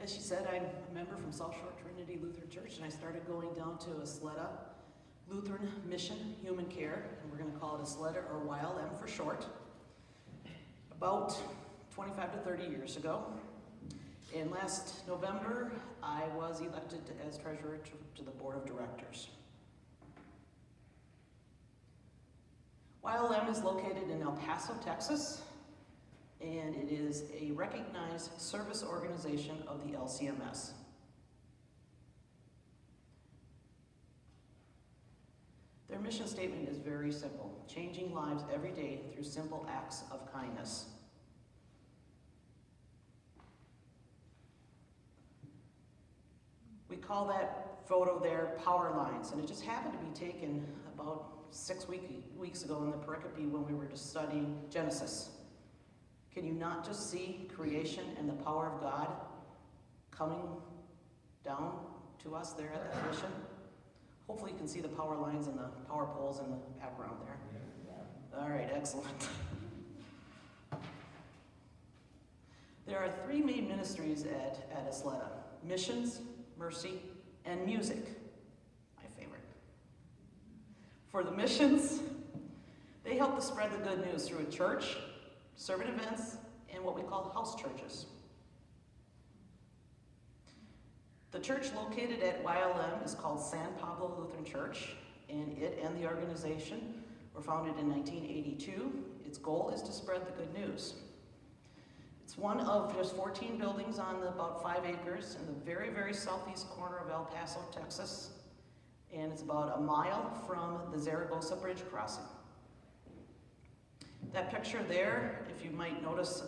As she said, I'm a member from South Shore Trinity Lutheran Church, and I started going down to Ysleta Lutheran Mission Human Care, and we're going to call it Ysleta, or YLM for short, about 25 to 30 years ago. And last November, I was elected as treasurer to the board of directors. YLM is located in El Paso, Texas, and it is a recognized service organization of the LCMS. Their mission statement is very simple: changing lives every day through simple acts of kindness. We call that photo there power lines, and it just happened to be taken about 6 weeks ago in the pericope when we were just studying Genesis. Can you not just see creation and the power of God coming down to us there at that mission? Hopefully you can see the power lines and the power poles in the background there. Yeah. All right, excellent. There are 3 main ministries at Ysleta: missions, mercy, and music, my favorite. For the missions, they help to spread the good news through a church, servant events, and what we call house churches. The church located at YLM is called San Pablo Lutheran Church, and it and the organization were founded in 1982. Its goal is to spread the good news. It's one of just 14 buildings on about 5 acres in the very, very southeast corner of El Paso, Texas, and it's about a mile from the Zaragoza Bridge crossing. That picture there, if you might notice,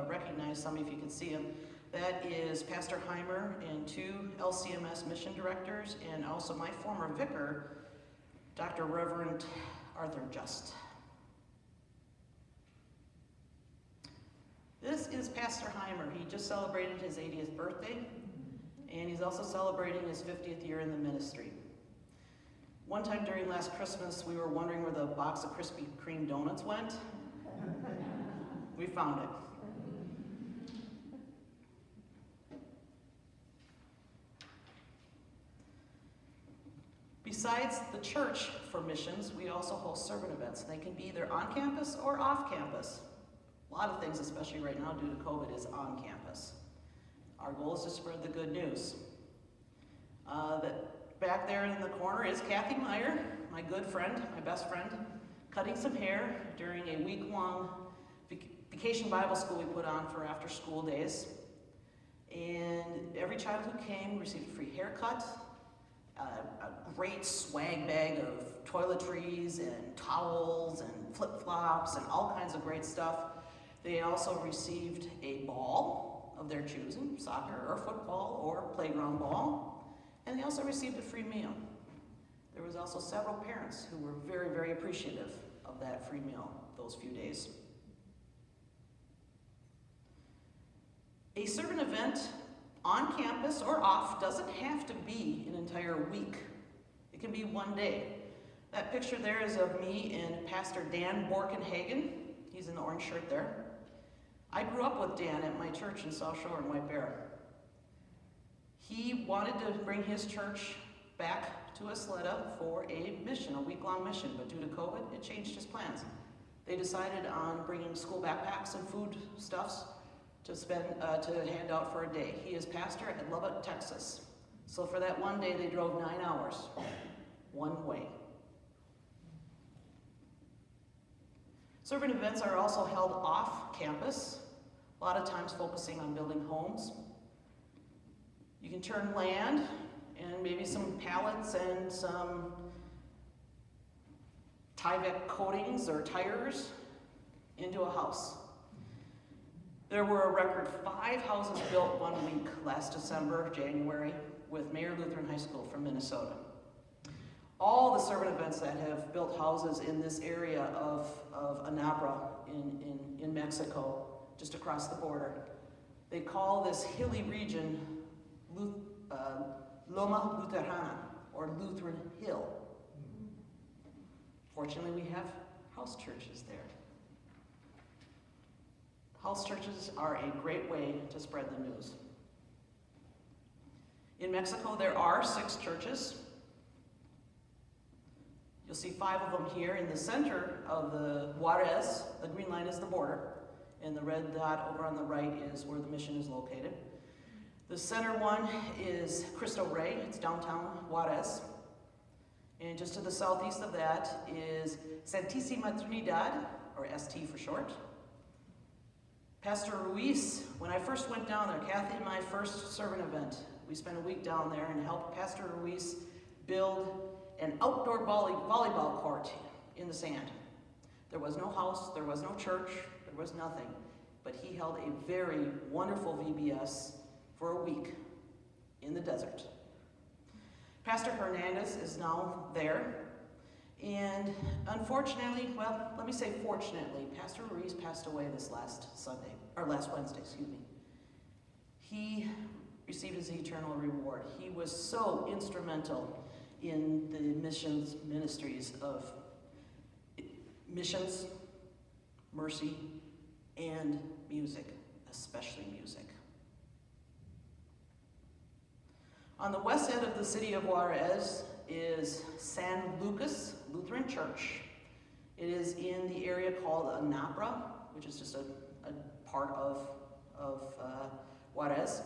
recognize some if you can see them, that is Pastor Heimer and 2 LCMS mission directors, and also my former vicar, Dr. Reverend Arthur Just. This is Pastor Heimer. He just celebrated his 80th birthday, and he's also celebrating his 50th year in the ministry. One time during last Christmas, we were wondering where the box of Krispy Kreme donuts went. We found it. Besides the church for missions, we also host servant events. They can be either on campus or off campus. A lot of things, especially right now due to COVID, is on campus. Our goal is to spread the good news. Back there in the corner is Kathy Meyer, my good friend, my best friend, cutting some hair during a week-long vacation Bible school we put on for after-school days. And every child who came received a free haircut, a great swag bag of toiletries and towels and flip-flops and all kinds of great stuff. They also received a ball of their choosing, soccer or football or playground ball, and they also received a free meal. There was also several parents who were very, very appreciative of that free meal those few days. A servant event on campus or off doesn't have to be an entire week. It can be one day. That picture there is of me and Pastor Dan Borkenhagen. He's in the orange shirt there. I grew up with Dan at my church in South Shore in White Bear. He wanted to bring his church back to Ysleta for a mission, a week-long mission, but due to COVID, it changed his plans. They decided on bringing school backpacks and foodstuffs to hand out for a day. He is pastor at Lubbock, Texas. So for that one day, they drove 9 hours, one way. Servant events are also held off campus, a lot of times focusing on building homes. You can turn land and maybe some pallets and some Tyvek coatings or tires into a house. There were a record 5 houses built 1 week last December, January, with Mayer Lutheran High School from Minnesota. All the servant events that have built houses in this area of Anabra in Mexico, just across the border, they call this hilly region Loma Luterana, or Lutheran Hill. Fortunately, we have house churches there. House churches are a great way to spread the news. In Mexico, there are 6 churches. You'll see 5 of them here in the center of the Juarez. The green line is the border, and the red dot over on the right is where the mission is located. The center one is Cristo Rey. It's downtown Juarez. And just to the southeast of that is Santísima Trinidad, or ST for short. Pastor Ruiz, when I first went down there, Kathy and my first servant event, we spent a week down there and helped Pastor Ruiz build an outdoor volleyball court in the sand. There was no house, there was no church, there was nothing. But he held a very wonderful VBS for a week in the desert. Pastor Hernandez is now there. And unfortunately, well, let me say fortunately, Pastor Ruiz passed away this last Wednesday. He received his eternal reward. He was so instrumental in the missions ministries of missions, mercy, and music, especially music. On the west end of the city of Juarez is San Lucas Lutheran Church. It is in the area called Anapra, which is just a part of Juarez.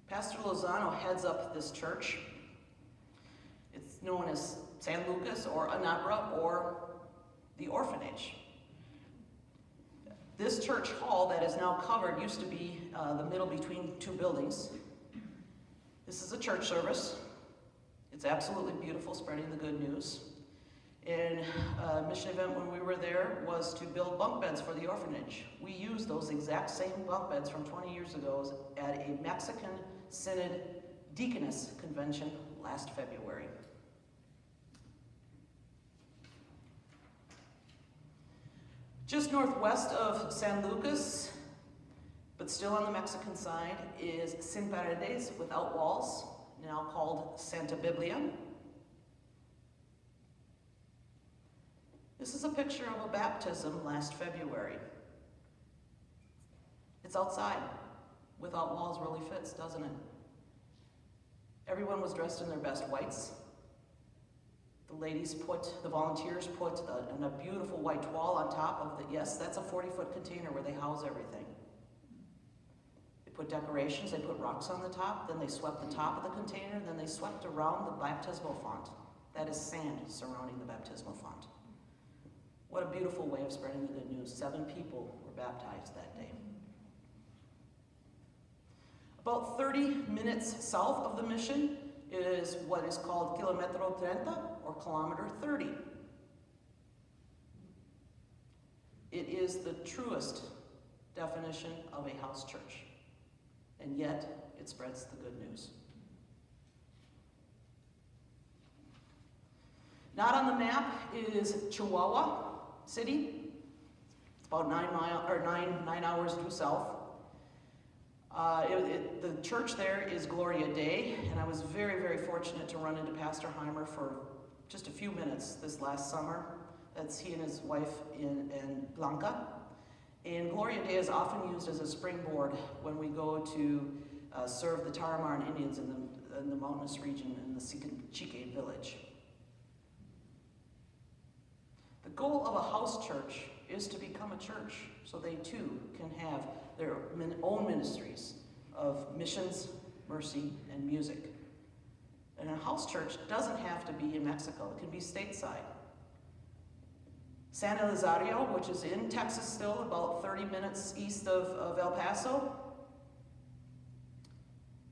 Pastor Lozano heads up this church. It's known as San Lucas or Anapra or the orphanage. This church hall that is now covered used to be the middle between 2 buildings. This is a church service. It's absolutely beautiful, spreading the good news. And a mission event when we were there was to build bunk beds for the orphanage. We used those exact same bunk beds from 20 years ago at a Mexican Synod Deaconess Convention last February. Just northwest of San Lucas, but still on the Mexican side, is Sin Paredes without walls, now called Santa Biblia. This is a picture of a baptism last February. It's outside. Without walls really fits, doesn't it? Everyone was dressed in their best whites. The volunteers put a beautiful white wall on top of the, yes, that's a 40-foot container where they house everything. They put decorations, they put rocks on the top, then they swept the top of the container, then they swept around the baptismal font. That is sand surrounding the baptismal font. What a beautiful way of spreading the good news. 7 people were baptized that day. About 30 minutes south of the mission is what is called Kilometro 30, or Kilometer 30. It is the truest definition of a house church, and yet it spreads the good news. Not on the map is Chihuahua City. It's about 9 hours due south. The church there is Gloria Dei, and I was very, very fortunate to run into Pastor Heimer for just a few minutes this last summer. That's he and his wife in Blanca. And Gloria Dei is often used as a springboard when we go to serve the Tarahumara Indians in the mountainous region in the Chique village. The goal of a house church is to become a church, so they too can have their own ministries of missions, mercy, and music. And a house church doesn't have to be in Mexico. It can be stateside. San Elizario, which is in Texas still, about 30 minutes east of El Paso.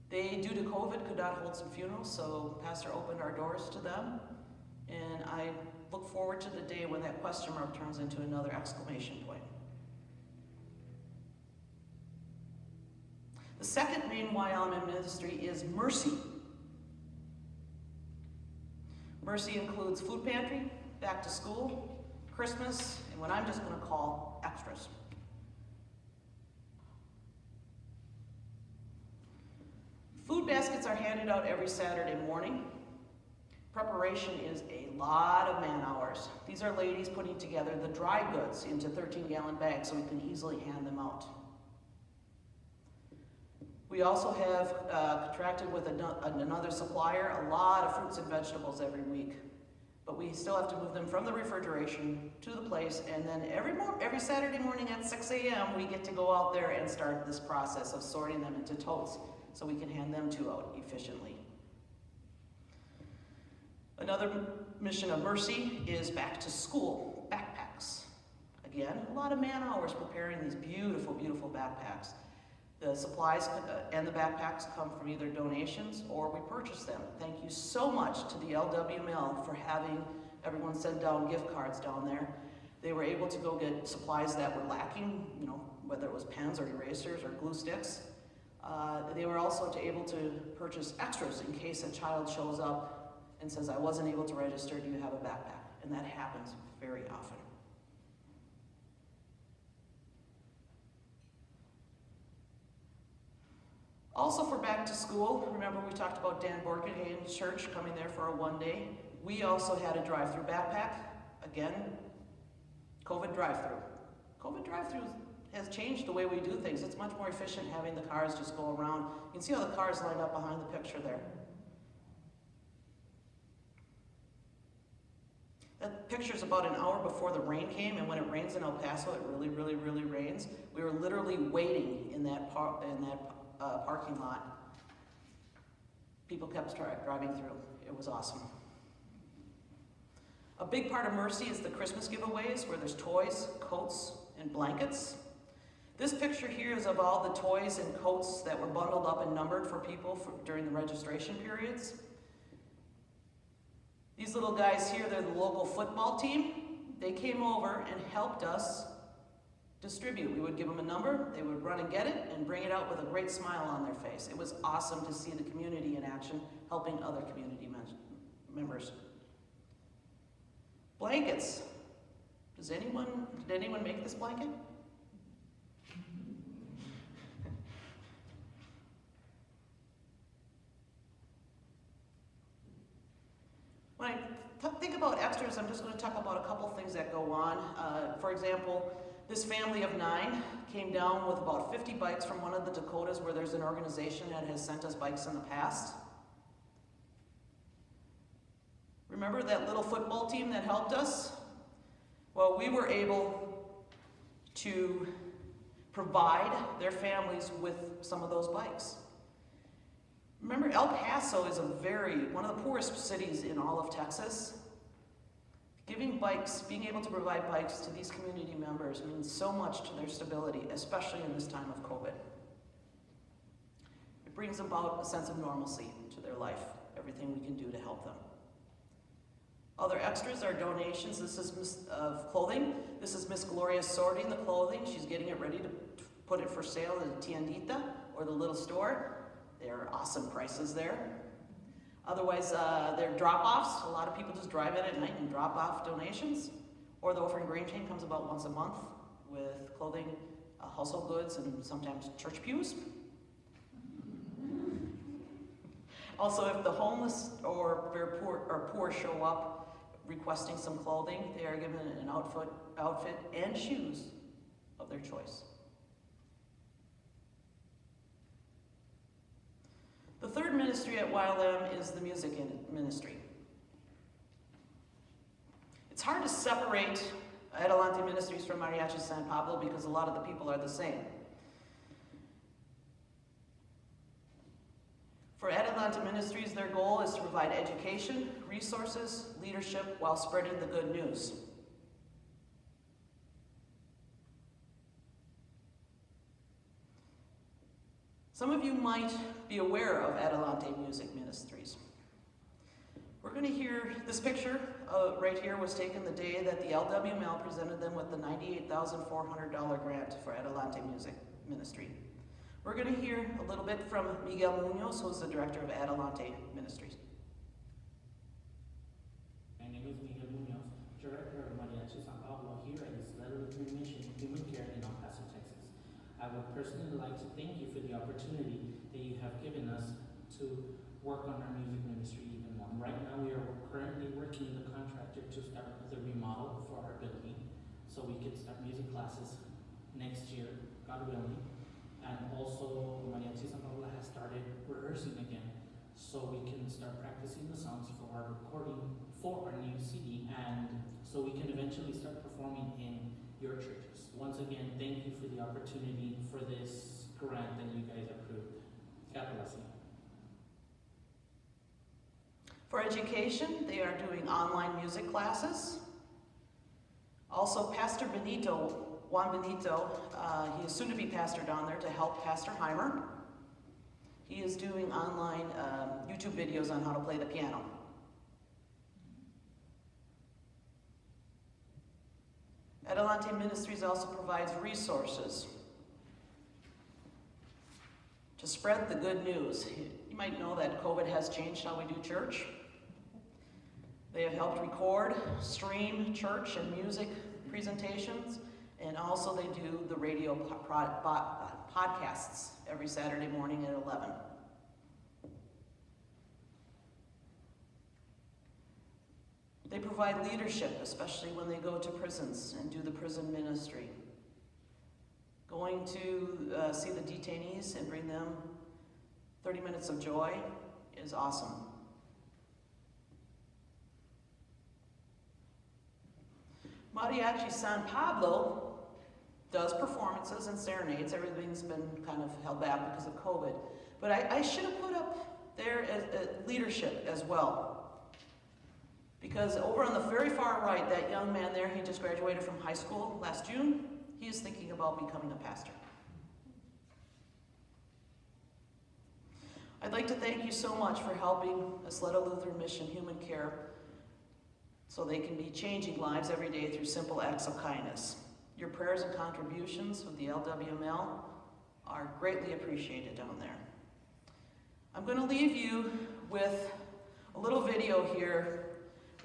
They, due to COVID, could not hold some funerals, so Pastor opened our doors to them. And I look forward to the day when that question mark turns into another exclamation point. The second main YLM ministry is mercy. Mercy includes food pantry, back to school, Christmas, and what I'm just going to call extras. Food baskets are handed out every Saturday morning. Preparation is a lot of man hours. These are ladies putting together the dry goods into 13-gallon bags so we can easily hand them out. We also have contracted with another supplier, a lot of fruits and vegetables every week. But we still have to move them from the refrigeration to the place, and then every Saturday morning at 6 a.m. we get to go out there and start this process of sorting them into totes so we can hand them out efficiently. Another mission of Mercy is back to school backpacks. Again, a lot of man hours preparing these beautiful, beautiful backpacks. The supplies and the backpacks come from either donations or we purchase them. Thank you so much to the LWML for having everyone send down gift cards down there. They were able to go get supplies that were lacking, whether it was pens or erasers or glue sticks. They were also able to purchase extras in case a child shows up and says, I wasn't able to register, do you have a backpack? And that happens very often. Also for back to school, remember we talked about Dan Borkenhagen's church coming there for a one-day. We also had a drive-through backpack. Again, COVID drive-through. COVID drive-through has changed the way we do things. It's much more efficient having the cars just go around. You can see how the cars lined up behind the picture there. That picture's about an hour before the rain came, and when it rains in El Paso, it really, really, really rains. We were literally waiting in that parking lot. People kept driving through. It was awesome. A big part of Mercy is the Christmas giveaways, where there's toys, coats, and blankets. This picture here is of all the toys and coats that were bundled up and numbered for people during the registration periods. These little guys here, they're the local football team. They came over and helped us distribute. We would give them a number, they would run and get it, and bring it out with a great smile on their face. It was awesome to see the community in action, helping other community members. Blankets. Did anyone make this blanket? When I think about extras, I'm just going to talk about a couple things that go on. For example, this family of 9 came down with about 50 bikes from one of the Dakotas where there's an organization that has sent us bikes in the past. Remember that little football team that helped us? Well, we were able to provide their families with some of those bikes. Remember, El Paso is one of the poorest cities in all of Texas. Giving bikes, being able to provide bikes to these community members means so much to their stability, especially in this time of COVID. It brings about a sense of normalcy to their life, everything we can do to help them. Other extras are donations. This is of clothing. This is Miss Gloria sorting the clothing. She's getting it ready to put it for sale at the tiendita, or the little store. There are awesome prices there. Otherwise, they're drop-offs. A lot of people just drive in at night and drop off donations. Or the Offering Grain Chain comes about once a month with clothing, household goods, and sometimes church pews. Also, if the homeless or very poor show up requesting some clothing, they are given an outfit and shoes of their choice. The third ministry at YLM is the music ministry. It's hard to separate Adelante Ministries from Mariachi San Pablo because a lot of the people are the same. For Adelante Ministries, their goal is to provide education, resources, leadership, while spreading the good news. Some of you might be aware of Adelante Music Ministries. We're going to hear this picture right here was taken the day that the LWML presented them with the $98,400 grant for Adelante Music Ministry. We're going to hear a little bit from Miguel Munoz, who's the director of Adelante Ministries. My name is Miguel Munoz, director of Mariachi San Pablo here at Ysleta Mission Human Care in El Paso, Texas. I would personally like to thank you for the opportunity that you have given us to work on our music ministry even more. Right now we are currently working with a contractor to start the remodel for our building so we can start music classes next year, God willing. And also, Mariachi San Pablo has started rehearsing again, so we can start practicing the songs for our recording for our new CD, and so we can eventually start performing in your churches. Once again, thank you for the opportunity for this grant that you guys approved. God bless you. For education, they are doing online music classes. Also, Pastor Juan Benito, he is soon to be pastor down there to help Pastor Heimer. He is doing online YouTube videos on how to play the piano. Adelante Ministries also provides resources to spread the good news. You might know that COVID has changed how we do church. They have helped record, stream church and music presentations, and also they do the radio podcasts every Saturday morning at 11. They provide leadership, especially when they go to prisons and do the prison ministry. Going to see the detainees and bring them 30 minutes of joy is awesome. Mariachi San Pablo does performances and serenades. Everything's been kind of held back because of COVID. But I should have put up there leadership as well. Because over on the very far right, that young man there, he just graduated from high school last June. He is thinking about becoming a pastor. I'd like to thank you so much for helping Ysleta Lutheran Mission Human Care so they can be changing lives every day through simple acts of kindness. Your prayers and contributions with the LWML are greatly appreciated down there. I'm going to leave you with a little video here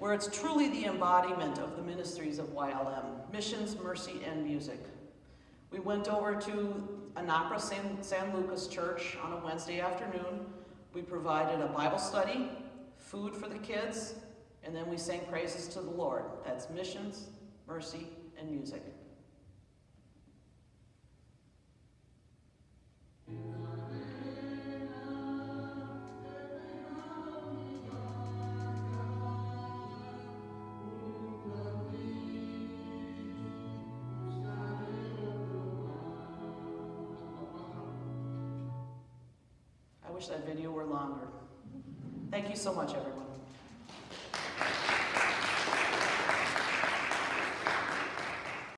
where it's truly the embodiment of the ministries of YLM, missions, mercy, and music. We went over to Anacra San Lucas Church on a Wednesday afternoon. We provided a Bible study, food for the kids, and then we sang praises to the Lord. That's missions, mercy, and music. I wish that video were longer. Thank you so much, everyone.